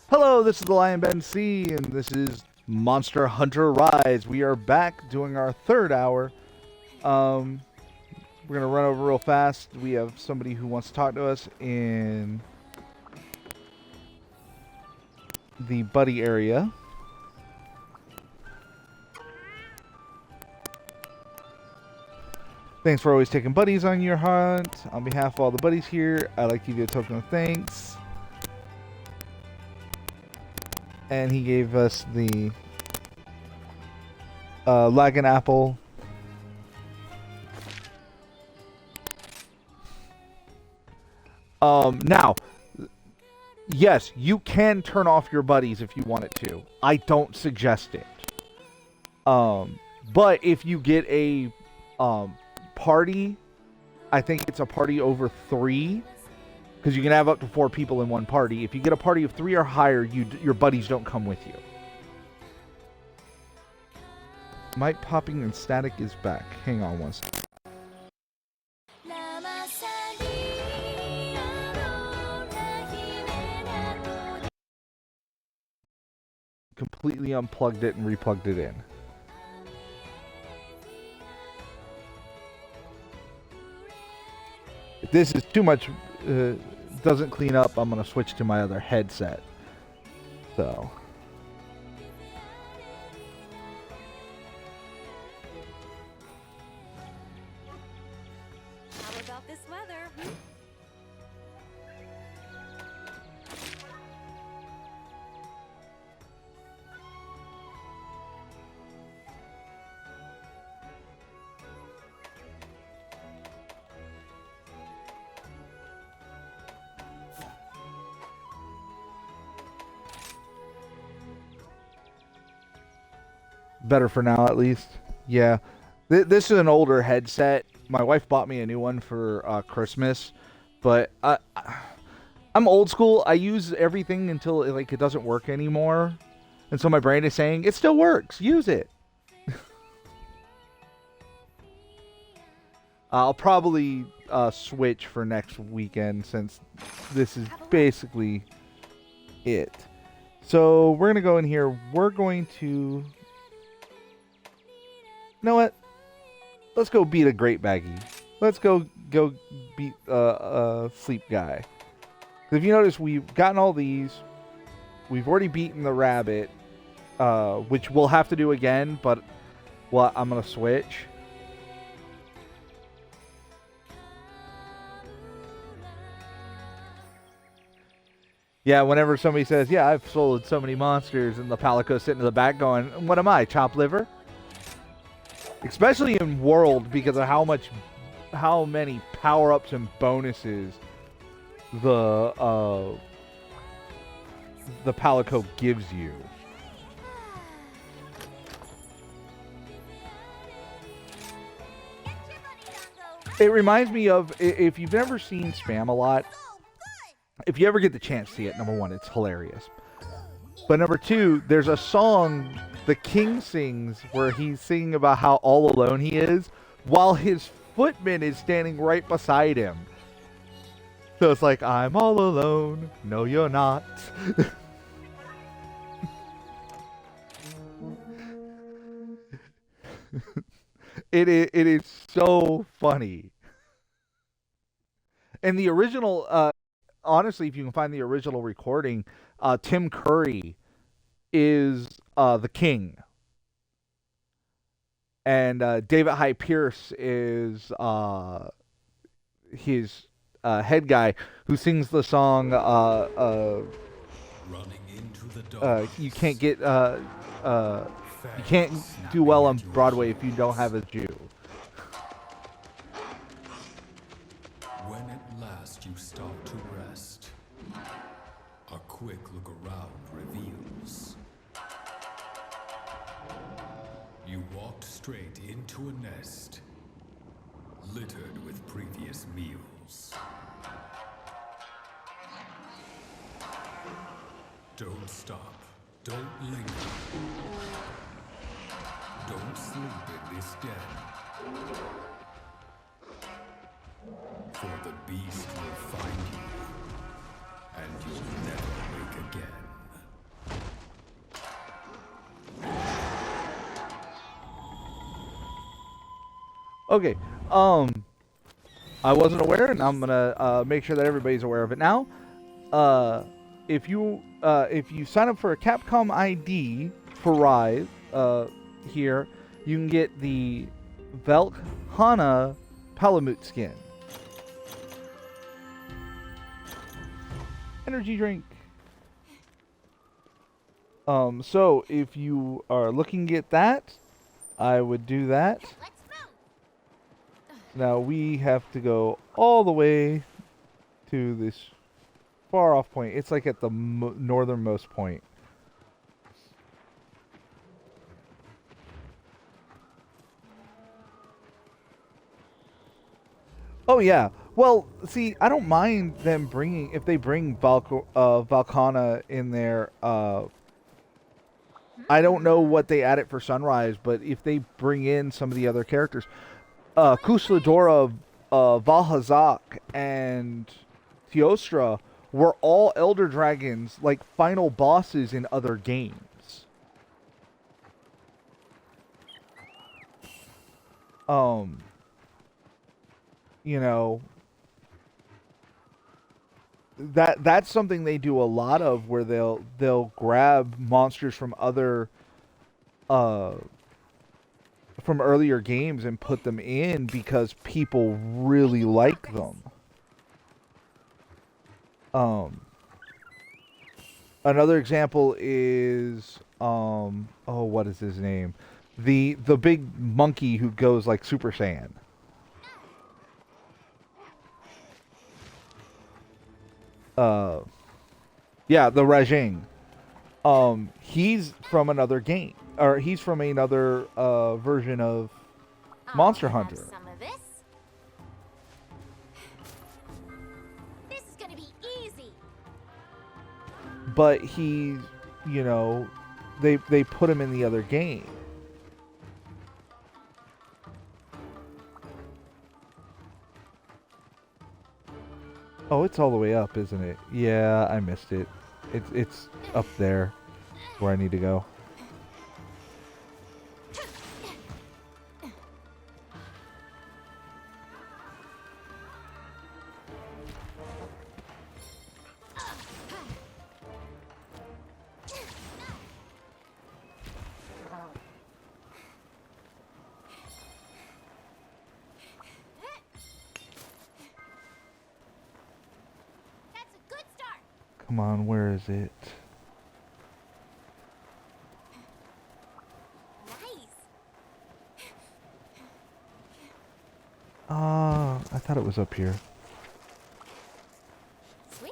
Hello, this is the Lion Ben C, and this is Monster Hunter Rise. We are back doing our third hour. We're gonna run over real fast. We have somebody who wants to talk to us in the buddy area. Thanks for always taking buddies on your hunt. On behalf of all the buddies here, I'd like to give you a token of thanks. And he gave us the Lagan Apple. Now, yes, you can turn off your buddies if you wanted to. I don't suggest it. But if you get a party, I think it's a party over 3, because you can have up to 4 people in one party. If you get a party of 3 or higher, your buddies don't come with you. Mic popping and static is back. Hang on one second. Completely unplugged it and replugged it in. If this is too much, doesn't clean up, I'm going to switch to my other headset. So. How about this weather? Better for now, at least. Yeah. This is an older headset. My wife bought me a new one for Christmas. But I'm old school. I use everything until it doesn't work anymore. And so my brain is saying, it still works. Use it. I'll probably switch for next weekend, since this is basically it. So we're going to go in here. We're going to... You know what? Let's go beat a great baggie. Let's go beat sleep guy. If you notice, we've gotten all these. We've already beaten the rabbit, which we'll have to do again. But I'm gonna switch. Yeah, whenever somebody says, "Yeah, I've sold so many monsters," and the Palico's sitting in the back going, "What am I, chopped liver?" Especially in World, because of how many power-ups and bonuses the Palico gives you. It reminds me of, if you've never seen Spam-A-Lot, if you ever get the chance to see it, number 1, it's hilarious. But number 2, there's a song the King sings where he's singing about how all alone he is, while his footman is standing right beside him. So it's like, I'm all alone. No, you're not. It is so funny. And the original, honestly, if you can find the original recording, Tim Curry is the king, and David Hyde Pierce is his head guy, who sings the song Running into the dark. you can't get you can't do well on Broadway if you don't have a Jew. When at last you stop to rest, a quick look around reveals you walked straight into a nest littered with previous meals. Don't stop. Don't linger. Don't sleep in this den. For the beast will find you, and you'll never wake again. Okay. I wasn't aware, and I'm gonna make sure that everybody's aware of it now. If you sign up for a Capcom ID for Rise, here, you can get the Velkhana Palamute skin. Energy drink. So if you are looking at that, I would do that. Now we have to go all the way to this far off point. It's like at the northernmost point. Oh yeah. Well, see, I don't mind them bringing, if they bring Valkana in there. I don't know what they added for Sunrise, but if they bring in some of the other characters, Kusladora, Valhazak, and Teostra were all Elder Dragons, like final bosses in other games. You know, that's something they do a lot of, where they'll grab monsters from other from earlier games and put them in because people really like them. Another example is oh, what is his name? The big monkey who goes like Super Saiyan. Yeah, the Rajang. He's from another game, or he's from another version of Monster Hunter. Some of this. This is gonna be easy. But he's, you know, they put him in the other game. Oh, it's all the way up, isn't it? Yeah, I missed it. It's up there where I need to go. Come on, where is it? Nice. I thought it was up here. Sweet.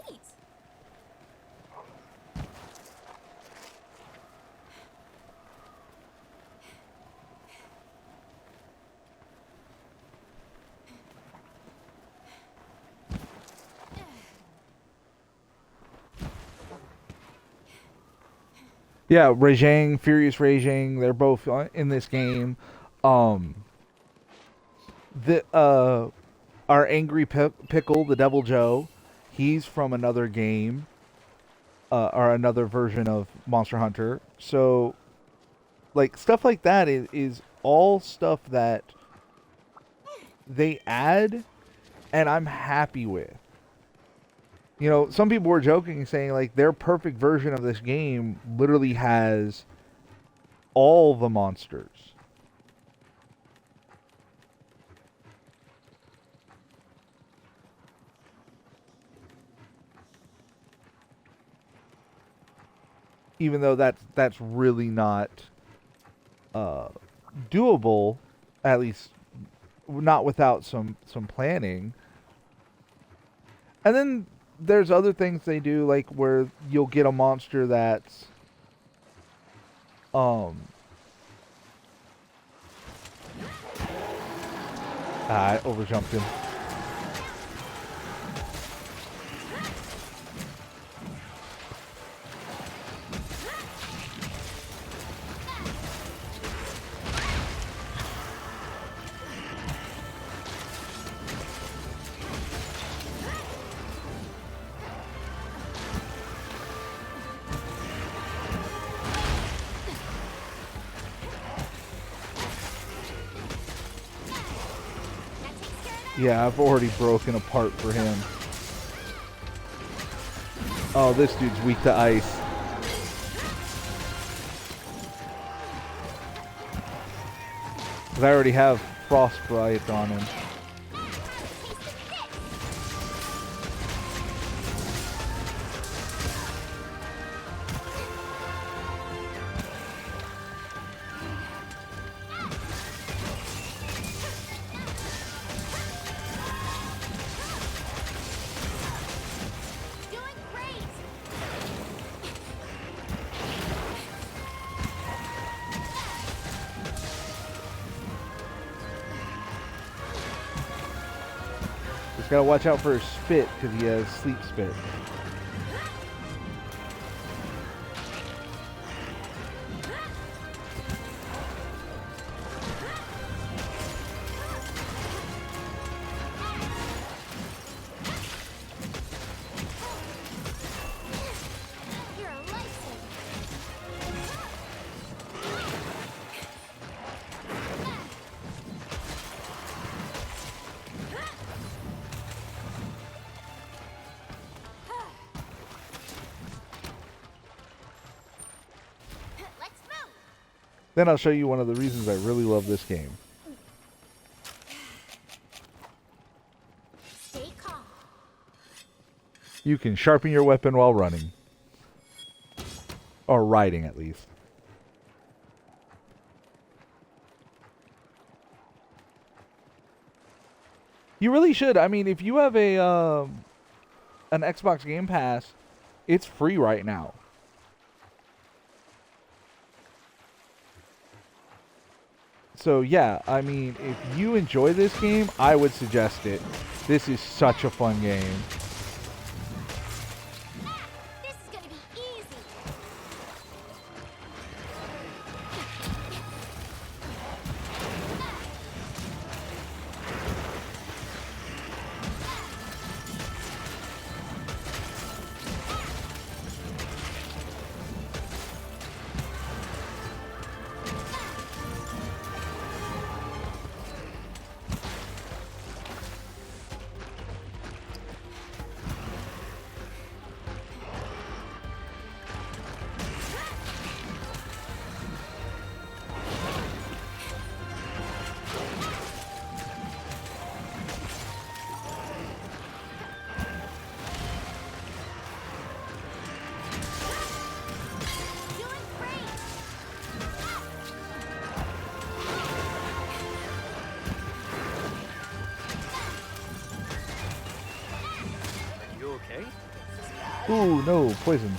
Yeah, Rajang, Furious Rajang, they're both in this game. Our Angry Pickle, the Devil Joe, he's from another game, or another version of Monster Hunter. So, like, stuff like that is all stuff that they add, and I'm happy with. You know, some people were joking, saying, like, their perfect version of this game literally has all the monsters. Even though that's really not doable, at least not without some planning. And then there's other things they do, like where you'll get a monster that's I overjumped him. Yeah, I've already broken apart for him. Oh, this dude's weak to ice. Because I already have Frostbite on him. Doing great. Just gotta watch out for his spit, because he has sleep spit. You're a lifesaver. Let's move. Then I'll show you one of the reasons I really love this game. Stay calm. You can sharpen your weapon while running. Or riding, at least. You really should. I mean, if you have a an Xbox Game Pass, it's free right now. So yeah, I mean, if you enjoy this game, I would suggest it. This is such a fun game. This is gonna be easy. Doing great. You okay? Ooh, no, poison.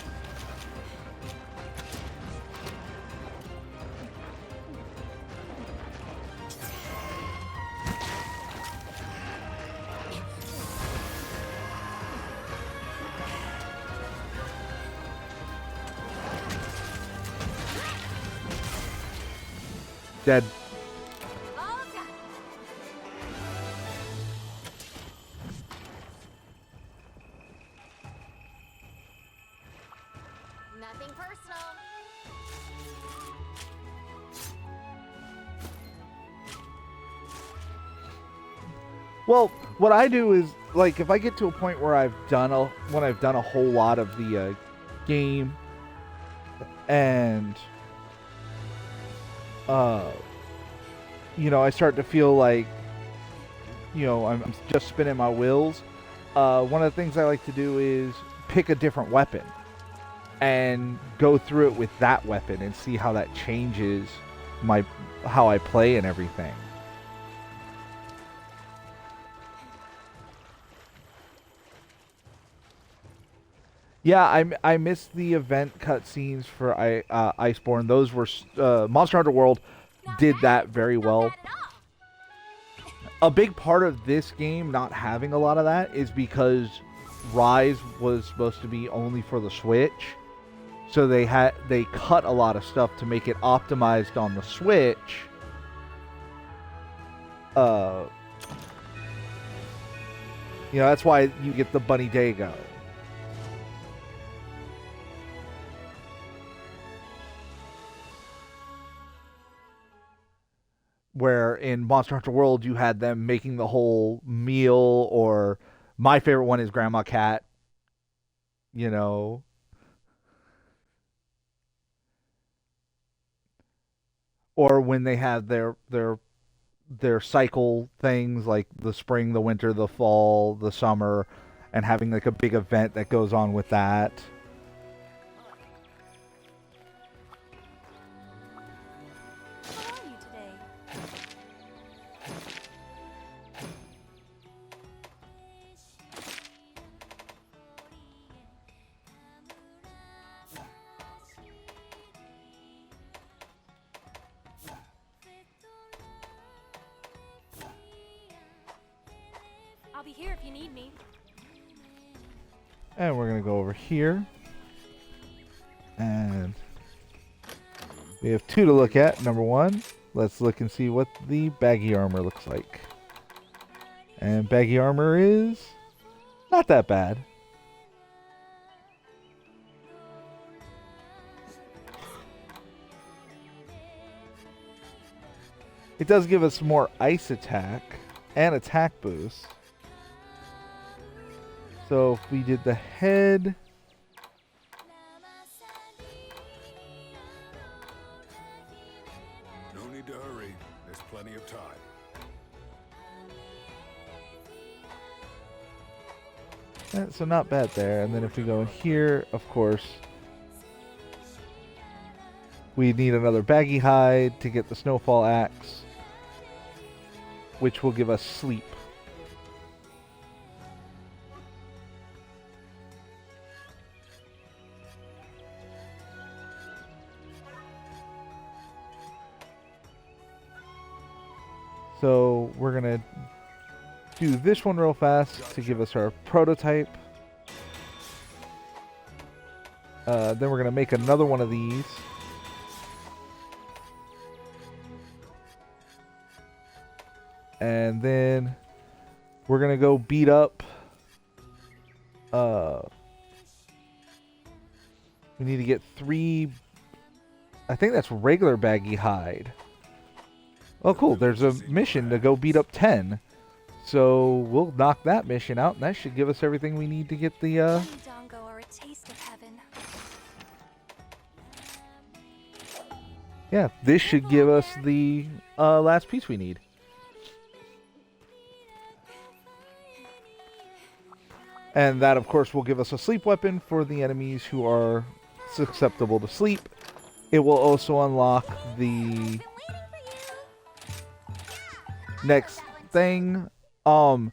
Dead. All done. Nothing personal. Well, what I do is, like, if I get to a point where when I've done a whole lot of the game, and you know, I start to feel like, you know, I'm just spinning my wheels. One of the things I like to do is pick a different weapon and go through it with that weapon and see how that changes how I play and everything. Yeah, I missed the event cutscenes for Iceborne. Those were Monster Hunter World did that very well. Not bad at all. A big part of this game not having a lot of that is because Rise was supposed to be only for the Switch. So they cut a lot of stuff to make it optimized on the Switch. You know, that's why you get the Bunny Dago. where in Monster Hunter World you had them making the whole meal, or my favorite one is Grandma Cat, you know. Or when they have their cycle things like the spring, the winter, the fall, the summer, and having like a big event that goes on with that. How are you today? I'll be here if you need me. And we're going to go over here. And we have two to look at. Number one, let's look and see what the baggy armor looks like. And baggy armor is not that bad. It does give us more ice attack and attack boost. So if we did the head, No need to hurry. There's plenty of time. so not bad there. And then if we go in here, of course, we need another baggy hide to get the snowfall axe, which will give us sleep. So we're going to do this one real fast to give us our prototype. Then we're going to make another one of these. And then we're going to go beat up. We need to get 3. I think that's regular baggy hide. Oh, cool. There's a mission to go beat up 10. So we'll knock that mission out, and that should give us everything we need to get the... Dongo are a taste of heaven. Yeah, this should give us the last piece we need. And that, of course, will give us a sleep weapon for the enemies who are susceptible to sleep. It will also unlock the next thing. One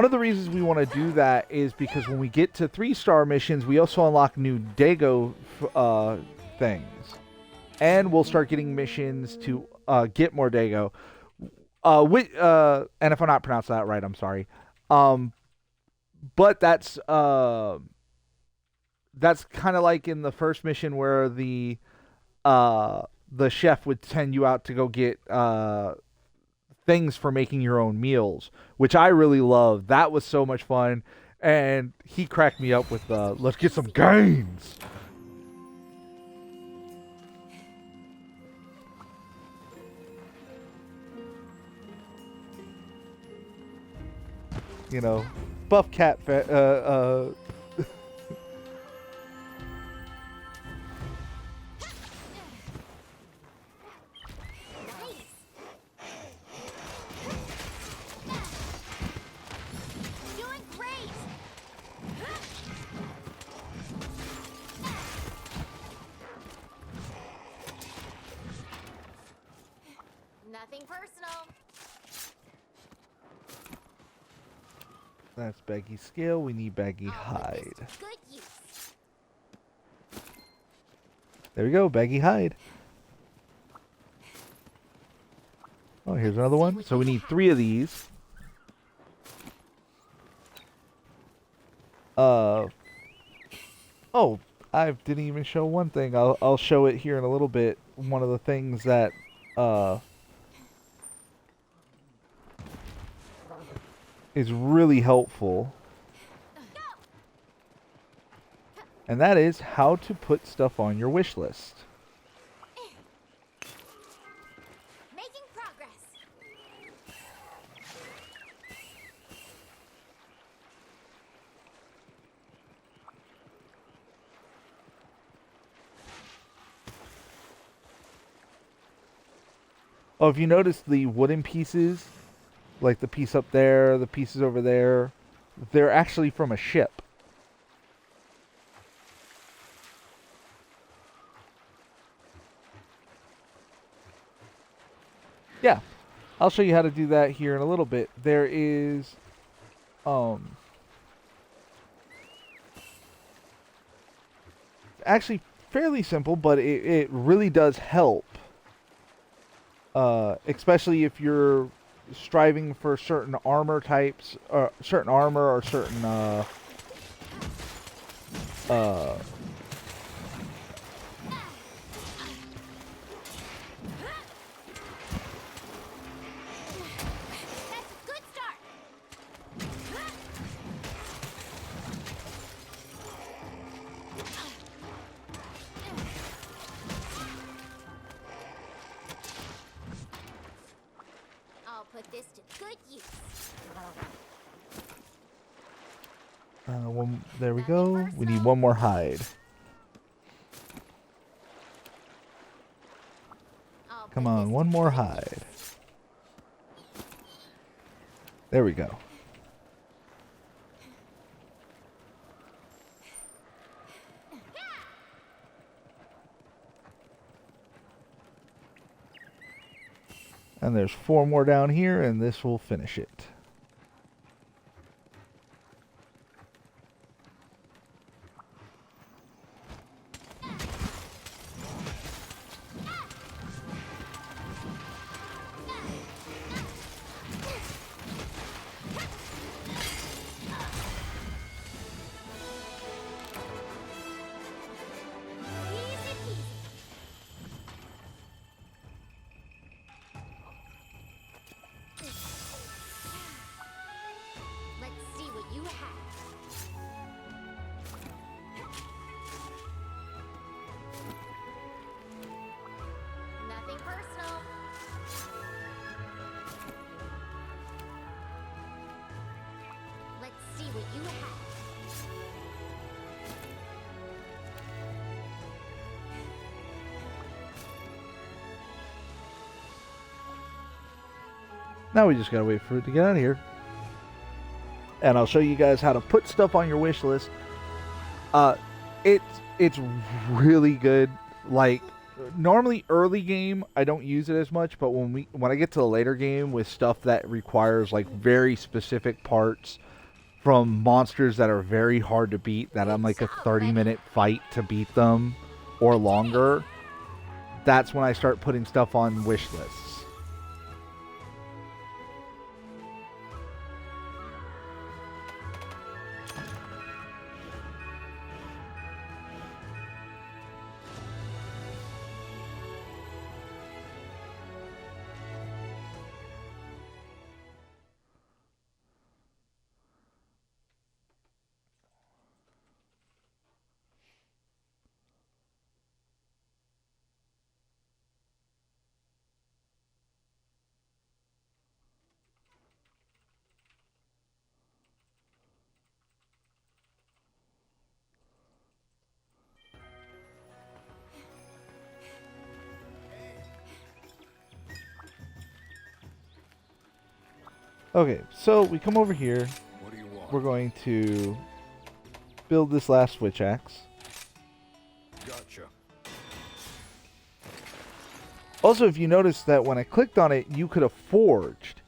of the reasons we want to do that is because when we get to 3-star missions, we also unlock new Dago things. And we'll start getting missions to get more Dago. And if I'm not pronouncing that right, I'm sorry. But that's kind of like in the first mission where the chef would send you out to go get things for making your own meals, which I really loved. That was so much fun, and he cracked me up with let's get some gains. You know, buff cat Doing great. Nothing personal. That's baggy scale. We need baggy hide. Good use. There we go, baggy hide. Oh, here's another one. So we need 3 of these. Oh, I didn't even show one thing. I'll show it here in a little bit. One of the things that is really helpful. And that is how to put stuff on your wish list. Oh, if you notice the wooden pieces, like the piece up there, the pieces over there, they're actually from a ship. Yeah, I'll show you how to do that here in a little bit. There is, actually fairly simple, but it really does help. Especially if you're striving for certain armor types, or certain armor, or certain That's a good start. I'll put this to good use. there we go. We need one more hide. I'll Come put on, this one to more good hide. use. There we go. And there's 4 more down here, and this will finish it. Easy peasy. Let's see what you have. Nothing personal. Let's see what you have. Now we just gotta wait for it to get out of here. And I'll show you guys how to put stuff on your wish list. It's really good. Like, normally early game I don't use it as much, but when I get to the later game with stuff that requires like very specific parts from monsters that are very hard to beat, that I'm like a 30-minute fight to beat them or longer, that's when I start putting stuff on wish lists. Okay, so we come over here. What do you want? We're going to build this last switch axe. Gotcha. Also, if you notice that when I clicked on it, you could have forged.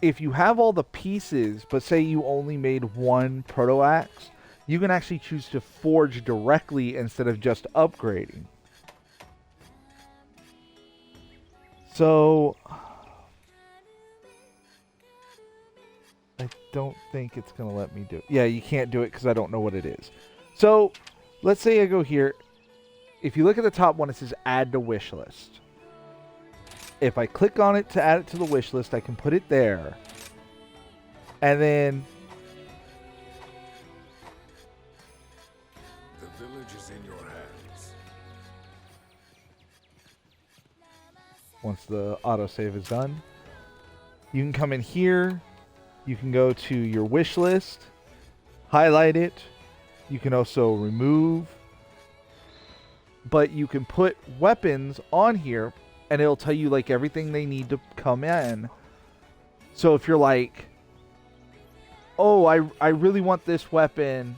If you have all the pieces, but say you only made one proto axe, you can actually choose to forge directly instead of just upgrading. So I don't think it's going to let me do it. Yeah, you can't do it because I don't know what it is. So let's say I go here. If you look at the top one, it says add to wish list. If I click on it to add it to the wish list, I can put it there. And then The village is in your hands. once the autosave is done, you can come in here. You can go to your wish list, highlight it. You can also remove, but you can put weapons on here, and it'll tell you like everything they need to come in. So if you're like, oh, I really want this weapon,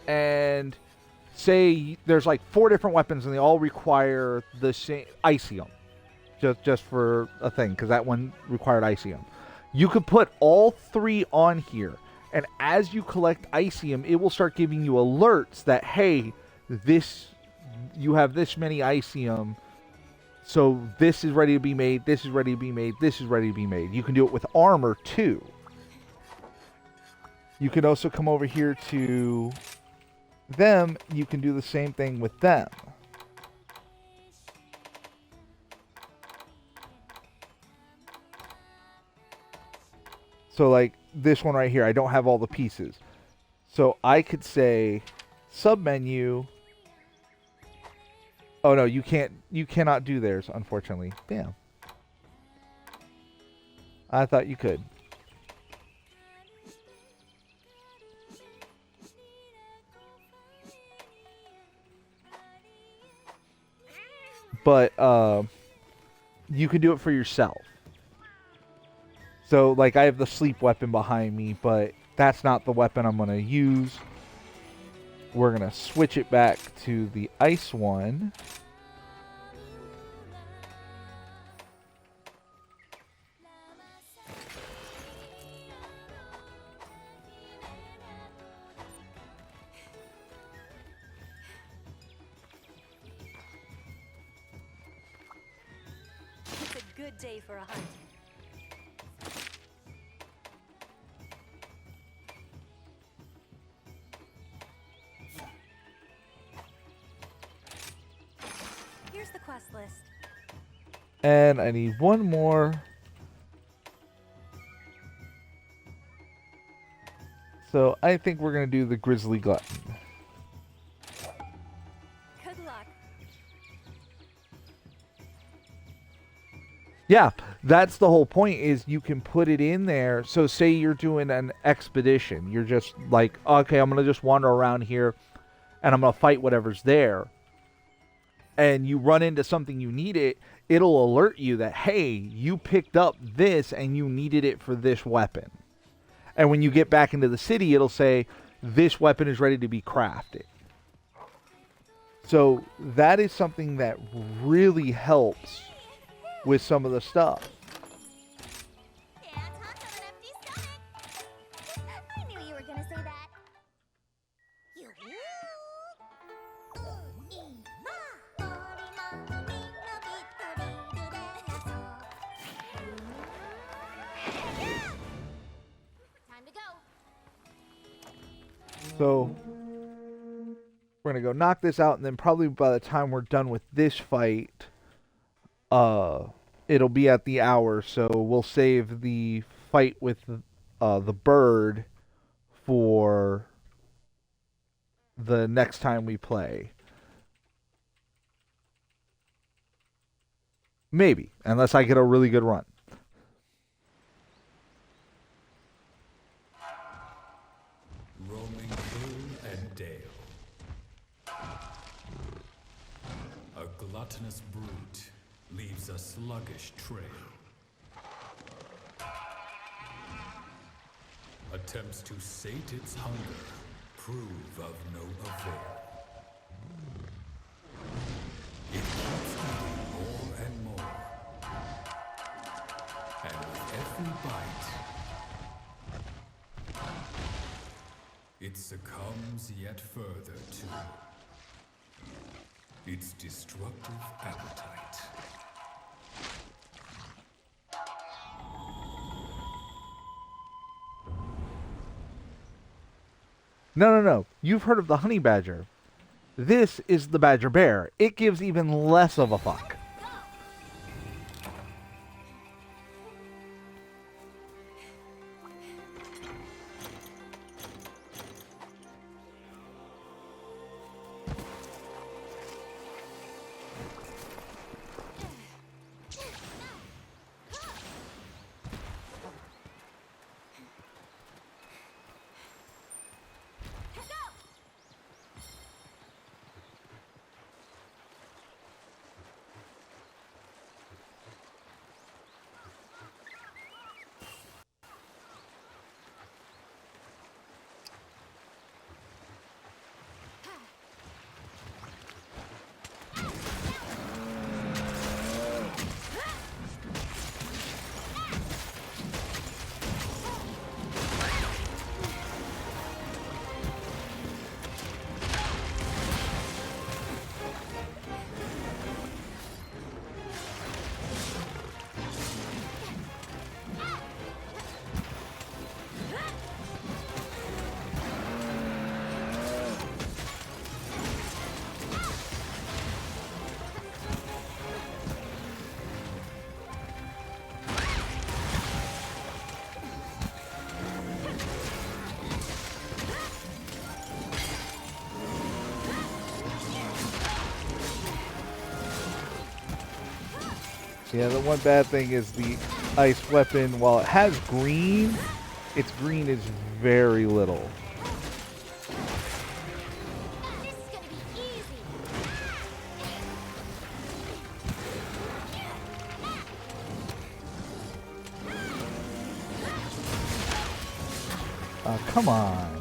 and say there's like 4 different weapons and they all require the same Icium, just for a thing, because that one required Icium. You could put all 3 on here, and as you collect Icium, it will start giving you alerts that, hey, you have this many Icium, so this is ready to be made, this is ready to be made, this is ready to be made. You can do it with armor too. You can also come over here to them. You can do the same thing with them. So like this one right here, I don't have all the pieces. So I could say submenu. Oh no, you cannot do theirs, unfortunately. Damn. I thought you could. But you can do it for yourself. So like I have the sleep weapon behind me, but that's not the weapon I'm going to use. We're going to switch it back to the ice one. It's a good day for a hunt. Here's the quest list. And I need one more. So I think we're going to do the Grizzly Glutton. Good luck. Yeah, that's the whole point, is you can put it in there. So say you're doing an expedition. You're just like, okay, I'm going to just wander around here and I'm going to fight whatever's there. And you run into something you need it, it'll alert you that, hey, you picked up this and you needed it for this weapon. And when you get back into the city, it'll say, this weapon is ready to be crafted. So that is something that really helps with some of the stuff. Can't talk on an empty stomach. I knew you were gonna say that. Time to go. So we're going to go knock this out, and then probably by the time we're done with this fight, it'll be at the hour, so we'll save the fight with the bird for the next time we play. Maybe, unless I get a really good run. Roaming hill and dale. A gluttonous brute leaves a sluggish trail. Attempts to sate its hunger prove of no avail. It keeps eating more and more. And with every bite, it succumbs yet further to its destructive appetite. No. You've heard of the honey badger. This is the badger bear. It gives even less of a fuck. Yeah, the one bad thing is the ice weapon, while it has green, its green is very little. This is gonna be easy. Come on.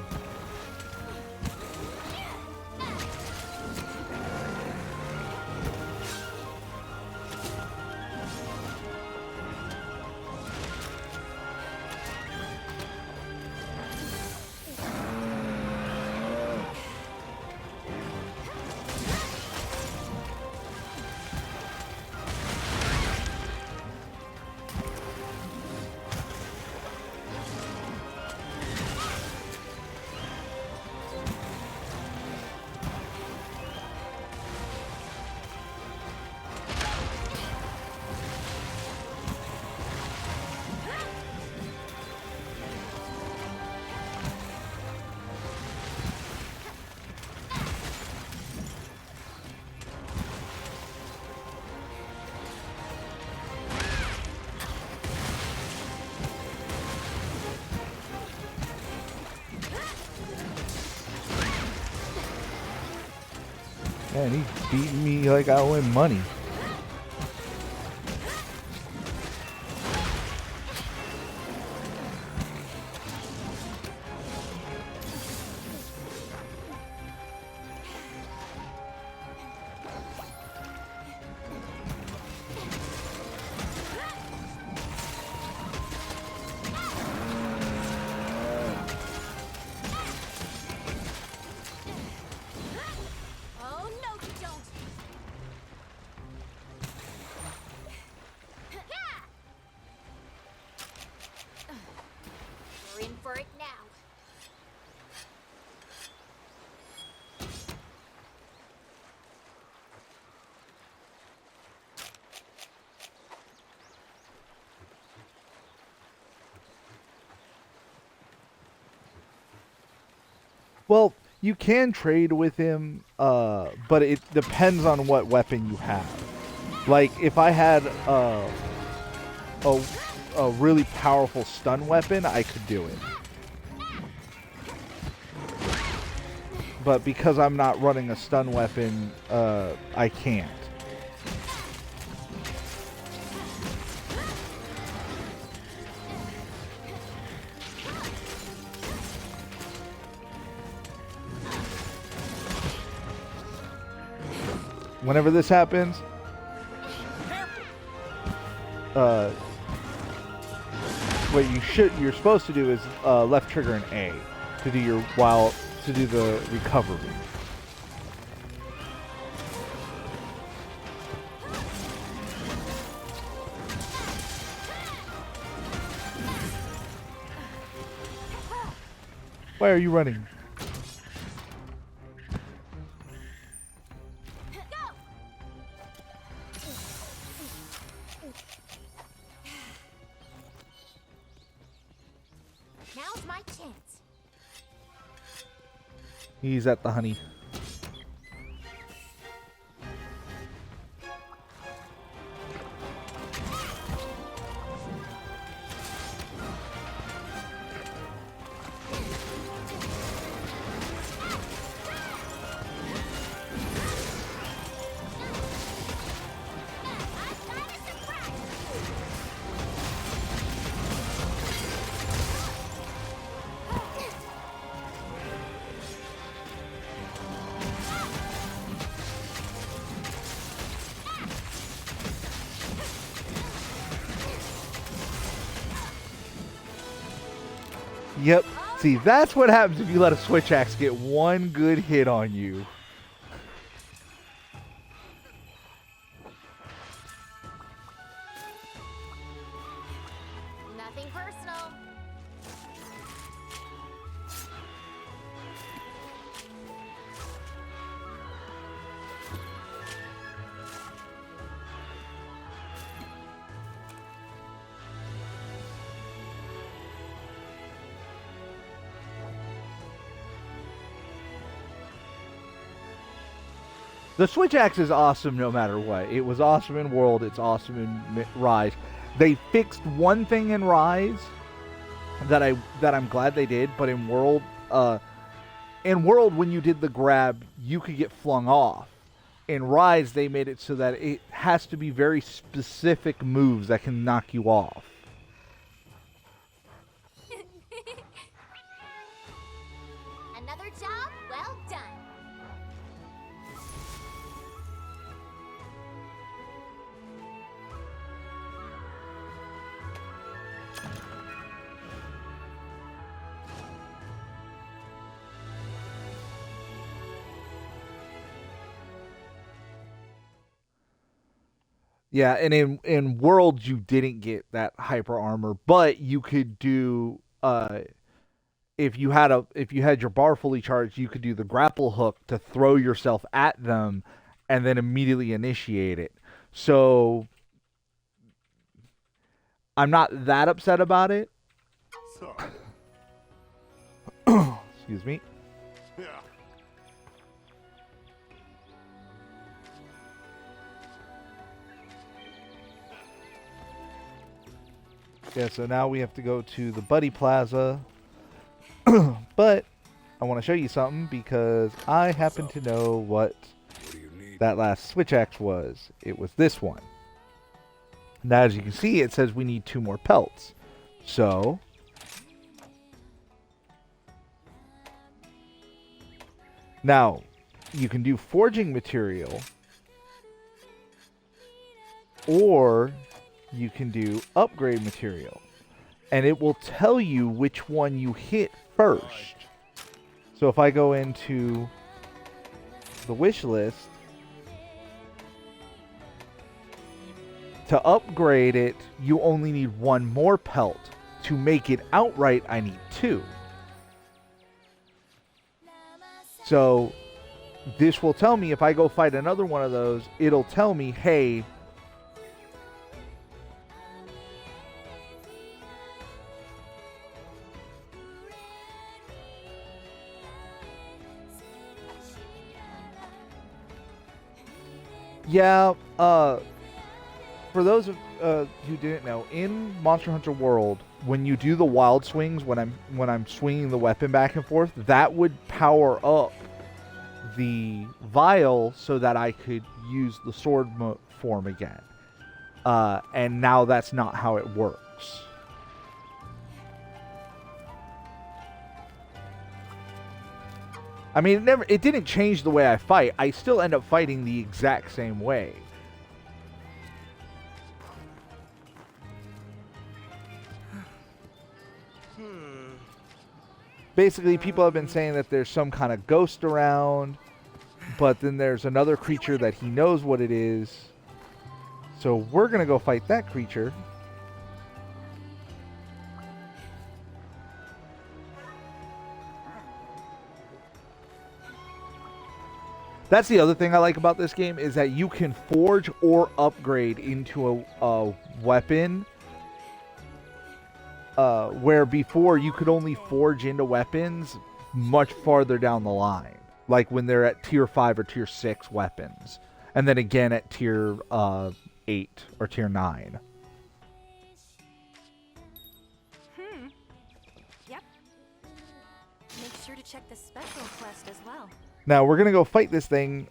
Man, he's beating me like I win money. Oh no, you don't. We're in for it now. Well, you can trade with him, but it depends on what weapon you have. Like, if I had a, a really powerful stun weapon, I could do it. But because I'm not running a stun weapon, I can't. Whenever this happens, what you're supposed to do is left trigger an A to do to do the recovery. Why are you running? Now's my chance. He's at the honey. Yep. See, that's what happens if you let a switch axe get one good hit on you. Nothing personal. The Switch Axe is awesome no matter what. It was awesome in World. It's awesome in Rise. They fixed one thing in Rise that I'm glad they did, but in World, when you did the grab, you could get flung off. In Rise, they made it so that it has to be very specific moves that can knock you off. Another job well done. Yeah, and in Worlds you didn't get that hyper armor, but you could do if you had your bar fully charged, you could do the grapple hook to throw yourself at them and then immediately initiate it. So I'm not that upset about it. Excuse me. Yeah, so now we have to go to the Buddy Plaza. But I want to show you something because I happen to know what that last Switch Axe was. It was this one. Now, as you can see, it says we need 2 more pelts. So now you can do forging material, or you can do upgrade material, and it will tell you which one you hit first. So if I go into the wish list, to upgrade it, you only need 1 more pelt. To make it outright, I need 2. So this will tell me if I go fight another one of those, it'll tell me, hey, yeah, for those of who didn't know, in Monster Hunter World, when you do the wild swings, when I'm swinging the weapon back and forth, that would power up the vial so that I could use the sword form again. And now that's not how it works. I mean, it didn't change the way I fight. I still end up fighting the exact same way. Basically, people have been saying that there's some kind of ghost around, but then there's another creature that he knows what it is. So we're going to go fight that creature. That's the other thing I like about this game, is that you can forge or upgrade into a weapon, where before you could only forge into weapons much farther down the line, like when they're at tier 5 or tier 6 weapons, and then again at tier 8 or tier 9. Yep. Make sure to check the special quest as well. Now we're gonna go fight this thing.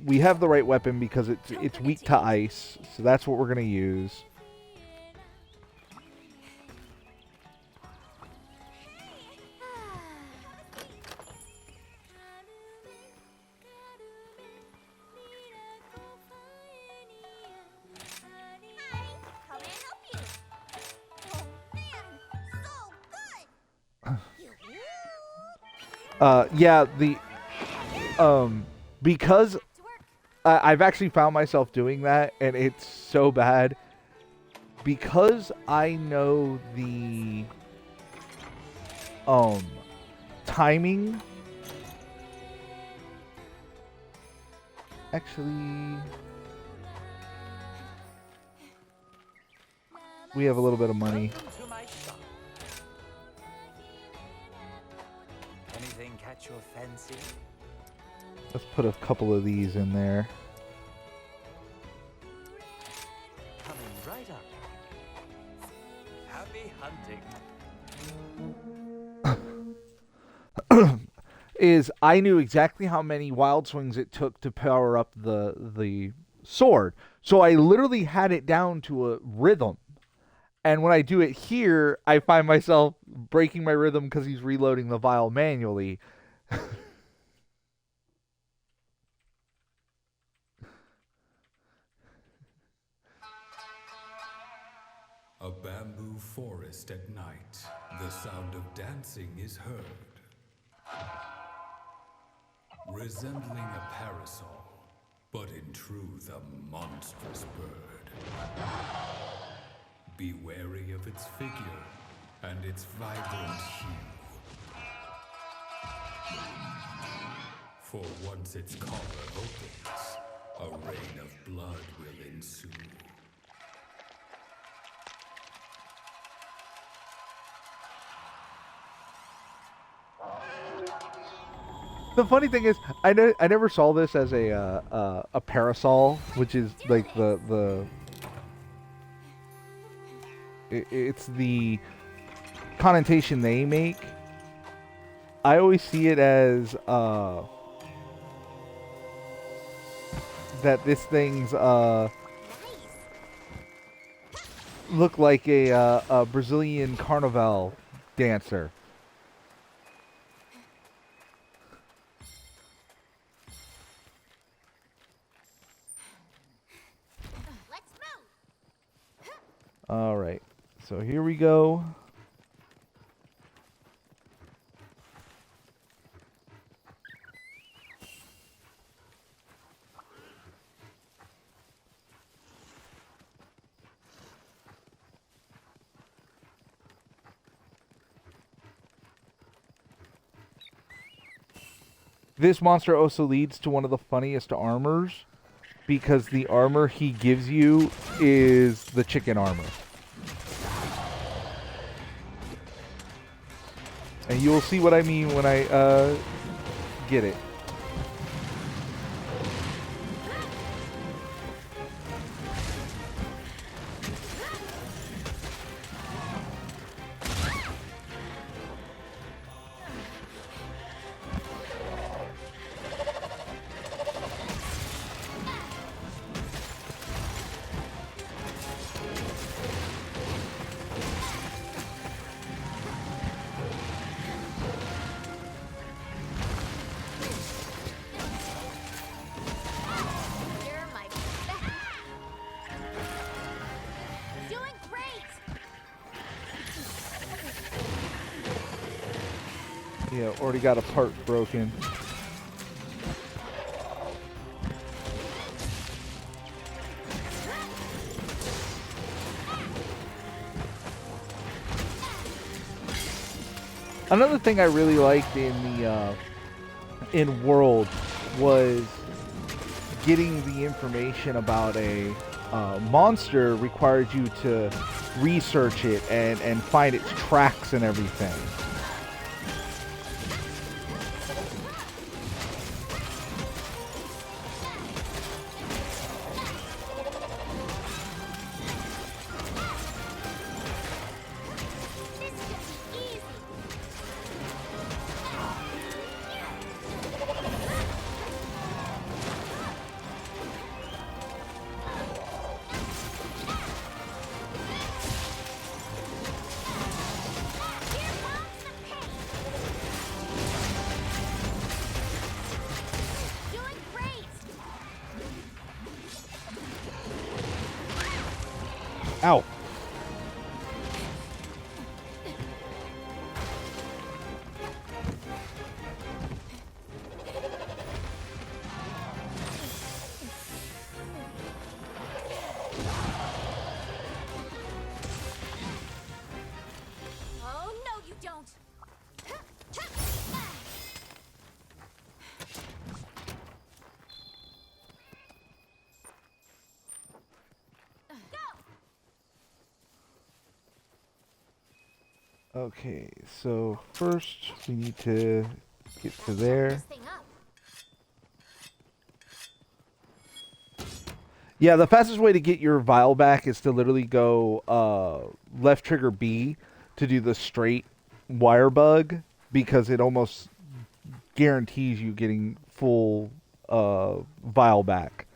We have the right weapon because it's weak to ice, so that's what we're gonna use. Come and help you. Oh man, so good. Yeah, because I've actually found myself doing that, and it's so bad. Because I know the timing. Actually, we have a little bit of money. Welcome to my shop. Anything catch your fancy? Let's put a couple of these in there. Coming right up. Happy hunting. Is I knew exactly how many wild swings it took to power up the sword. So I literally had it down to a rhythm. And when I do it here, I find myself breaking my rhythm because he's reloading the vial manually. A bamboo forest at night. The sound of dancing is heard. Resembling a parasol, but in truth a monstrous bird. Be wary of its figure and its vibrant hue. For once its collar opens, a rain of blood will ensue. The funny thing is, I never saw this as a parasol, which is like it's the connotation they make. I always see it as that this thing's look like a Brazilian carnival dancer. Let's move. All right, so here we go. This monster also leads to one of the funniest armors, because the armor he gives you is the chicken armor. And you'll see what I mean when I get it. You're my best. Doing great. Yeah, already got a part broken. Another thing I really liked in the in World was getting the information about a monster required you to research it and find its tracks and everything. This should be easy. Here comes the pain. Doing great. Ow. Oh no, you don't. Okay, so first we need to get to there. This thing up. Yeah, the fastest way to get your vial back is to literally go left trigger B to do the straight wire bug, because it almost guarantees you getting full vial back.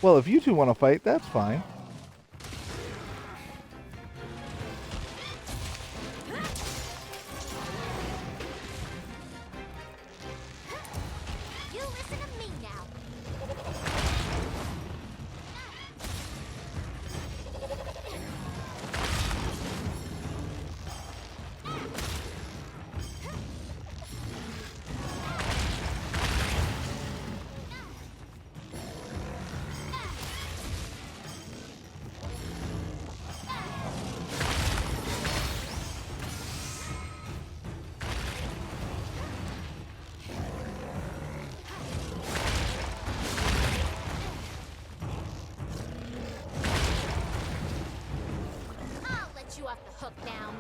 Well, if you two want to fight, that's fine. You listen to me now. I'll let you off the hook now.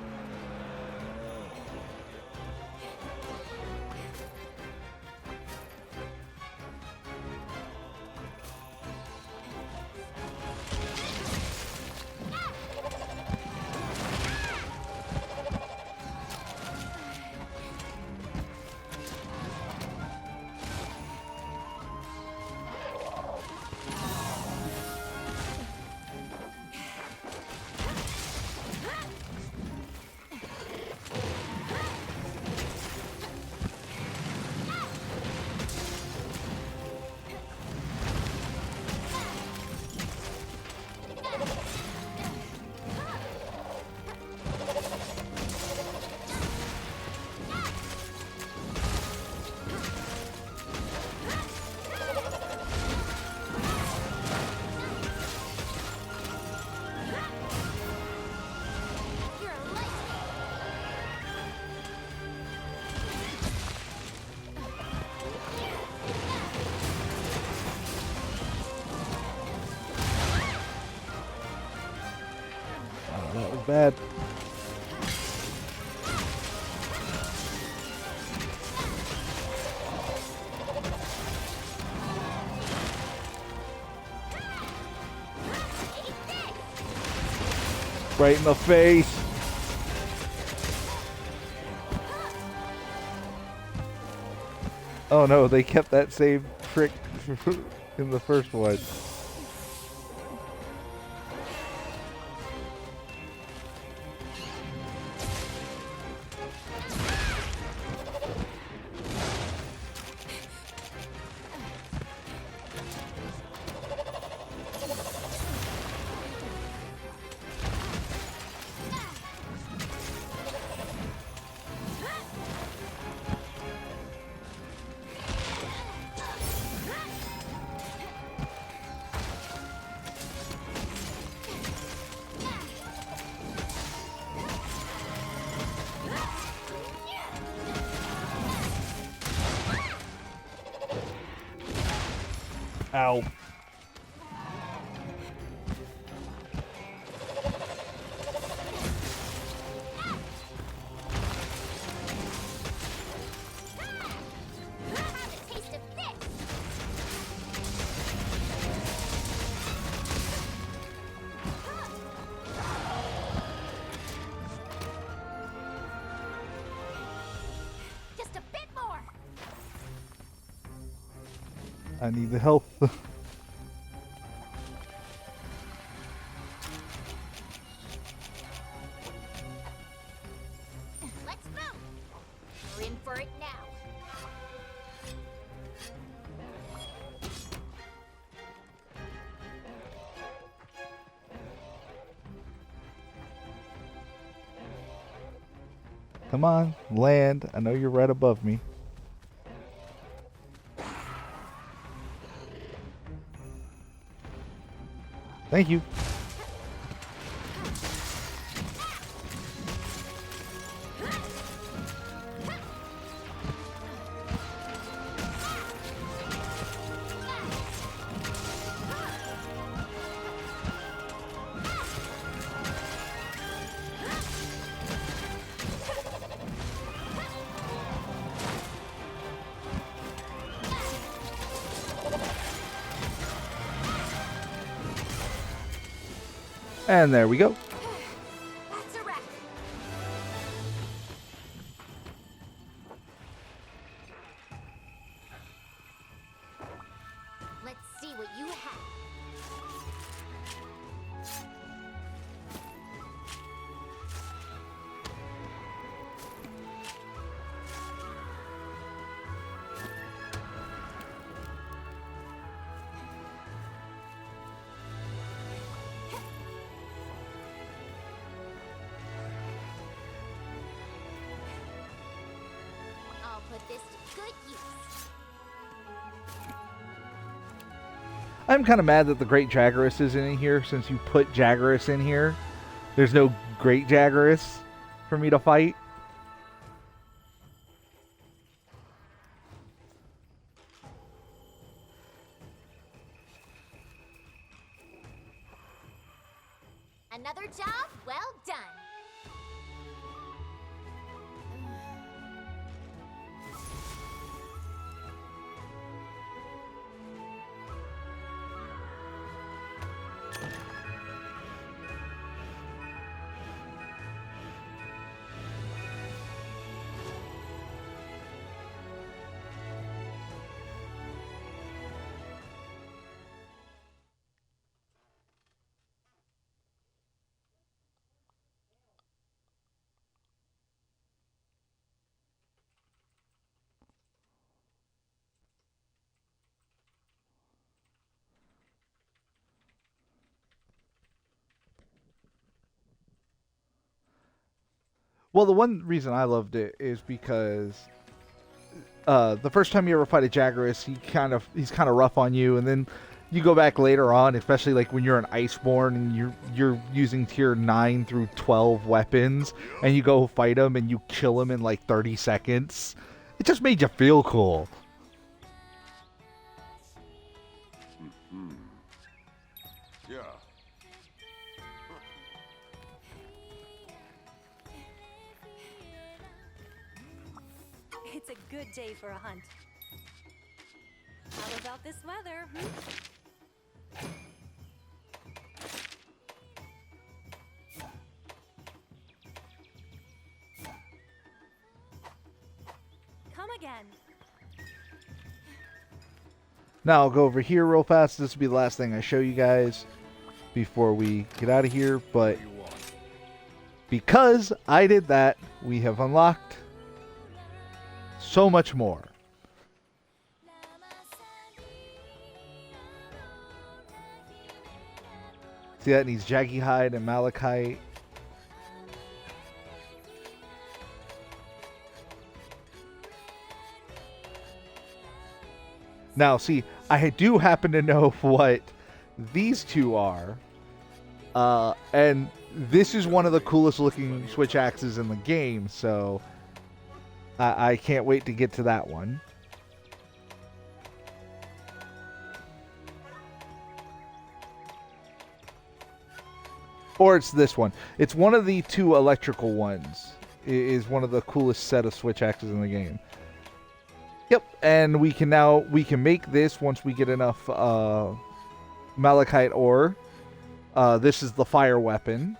You're late. Oh, that was bad. Right in the face. Oh no, they kept that same trick in the first one. Ow. Have a taste of this. Just a bit more. I need the health. Let's move. We're in for it now. Come on, land. I know you're right above me. Thank you. And there we go. That's a wrap. Let's see what you have. I'll put this to good use. I'm kind of mad that the Great Jaggeris isn't in here since you put Jaggeris in here. There's no Great Jaggeris for me to fight. Another job well done. Well, the one reason I loved it is because the first time you ever fight a Jaggeris, he's kind of rough on you, and then you go back later on, especially like when you're an Iceborn and you're using tier 9 through 12 weapons, and you go fight him and you kill him in like 30 seconds. It just made you feel cool. Yeah. It's a good day for a hunt. How about this weather, Come again. Now I'll go over here real fast. This will be the last thing I show you guys before we get out of here. But because I did that, we have unlocked so much more. See, that needs Jaggy Hide and Malachite. Now, see, I do happen to know what these two are. And this is one of the coolest looking switch axes in the game, so I can't wait to get to that one. Or it's this one. It's one of the two electrical ones. It is one of the coolest set of switch axes in the game. Yep, and we can make this once we get enough Malachite ore. This is the fire weapon.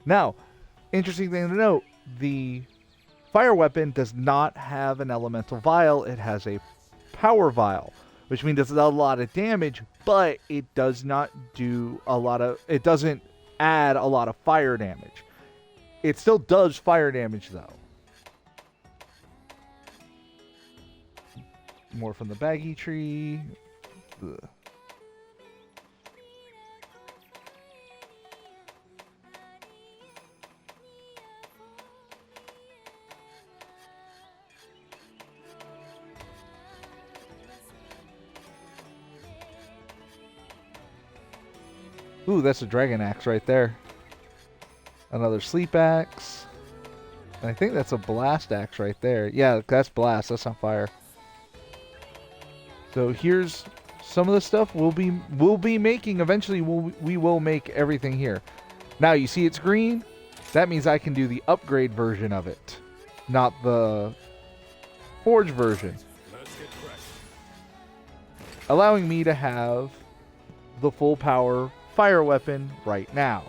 Now, interesting thing to note, the fire weapon does not have an elemental vial. It has a power vial, which means it does a lot of damage, but it does not do a lot of, it doesn't add a lot of fire damage. It still does fire damage, though. More from the baggy tree. Ugh. Ooh, that's a dragon axe right there. Another sleep axe. And I think that's a blast axe right there. Yeah, that's blast. That's not fire. So here's some of the stuff we'll be making. Eventually, we will make everything here. Now you see it's green. That means I can do the upgrade version of it, not the forge version. Let's get allowing me to have the full power fire weapon right now.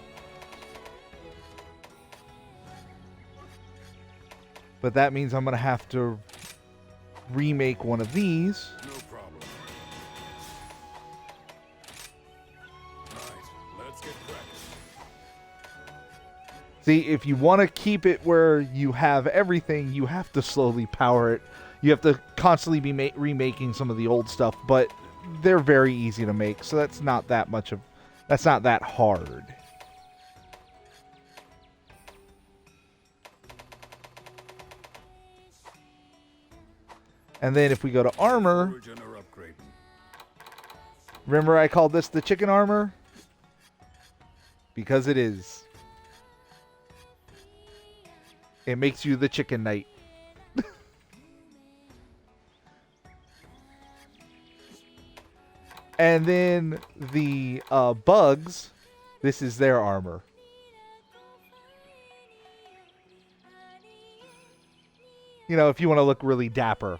But that means I'm going to have to remake one of these. No problem. Right, let's get cracking. See, if you want to keep it where you have everything, you have to slowly power it. You have to constantly be remaking some of the old stuff, but they're very easy to make, so that's not that hard. And then if we go to armor, Origin or upgrade? remember I called this the chicken armor? Because it is. It makes you the chicken knight. And then the bugs, this is their armor. You know, if you want to look really dapper.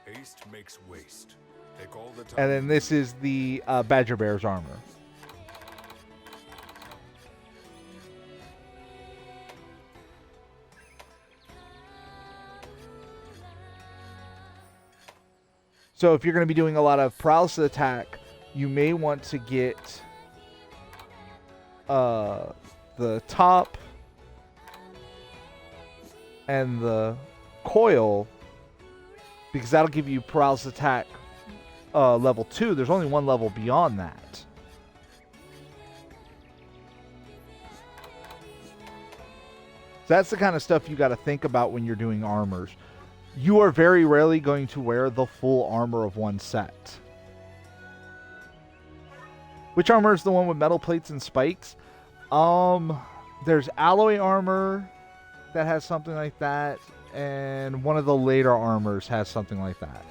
Haste makes waste. Take all the time. And then this is the Badger Bear's armor. So if you're going to be doing a lot of paralysis attack, you may want to get the top and the coil, because that'll give you paralysis attack level 2. There's only one level beyond that. That's the kind of stuff you got to think about when you're doing armors. You are very rarely going to wear the full armor of one set. Which armor is the one with metal plates and spikes? There's alloy armor that has something like that, and one of the later armors has something like that.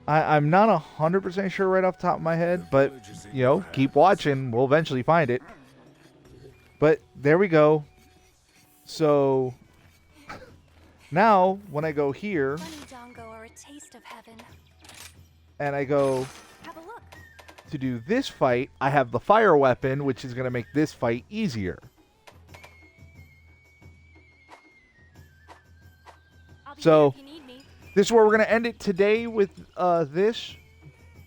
I'm not 100% sure right off the top of my head, but, you know, keep watching. We'll eventually find it. But there we go. So now when I go here Bunny Dongo are a taste of heaven. and I go Have a look. to do this fight, I have the fire weapon, which is going to make this fight easier. I'll be So- here if you need me. This is where we're going to end it today with this.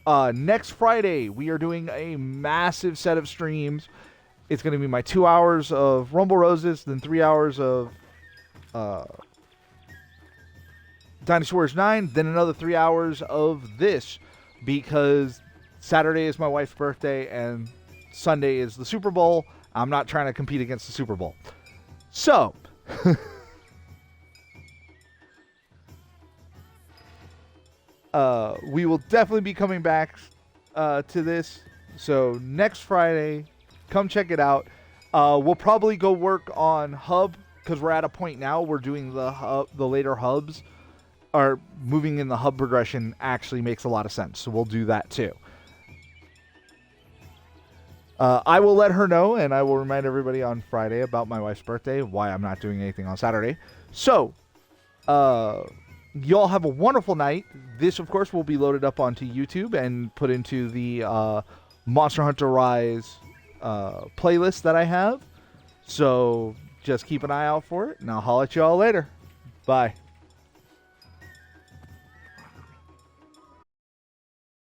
Next Friday, we are doing a massive set of streams. It's going to be my 2 hours of Rumble Roses, then 3 hours of Dynasty Warriors 9, then another 3 hours of this, because Saturday is my wife's birthday and Sunday is the Super Bowl. I'm not trying to compete against the Super Bowl. So, we will definitely be coming back to this. So next Friday, come check it out. We'll probably go work on hub, because we're at a point now where doing the later hubs, or moving in the hub progression actually makes a lot of sense. So we'll do that too. I will let her know, and I will remind everybody on Friday about my wife's birthday, why I'm not doing anything on Saturday. So, y'all have a wonderful night. This, of course, will be loaded up onto YouTube and put into the Monster Hunter Rise playlist that I have. So just keep an eye out for it, and I'll holler at you all later. Bye.